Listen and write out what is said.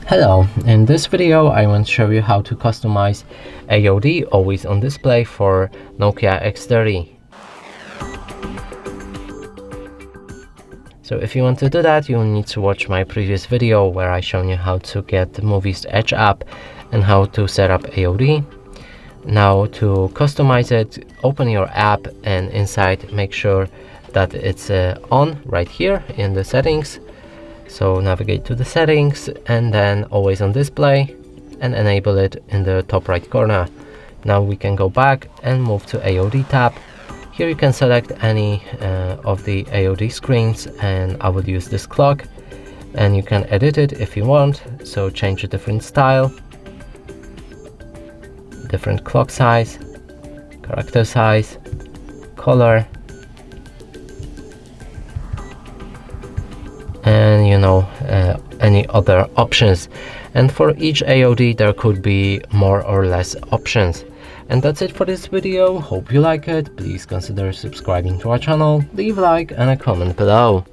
Hello, in this video I want to show you how to customize AoD always on display for NOKIA X30. So if you want to do that, you will need to watch my previous video where I shown you how to get the Movies Edge app and how to set up AoD. Now to customize it, open your app and inside make sure that it's on right here in the settings. So navigate to the settings and then always on display and enable it in the top right corner. Now we can go back and move to AoD tab. Here you can select any of the AoD screens, and I would use this clock, and you can edit it if you want. So change a different style, different clock size, character size, color, and any other options. And for each AoD there could be more or less options. And that's it for this video. Hope you like it. Please consider subscribing to our channel, leave a like and a comment below.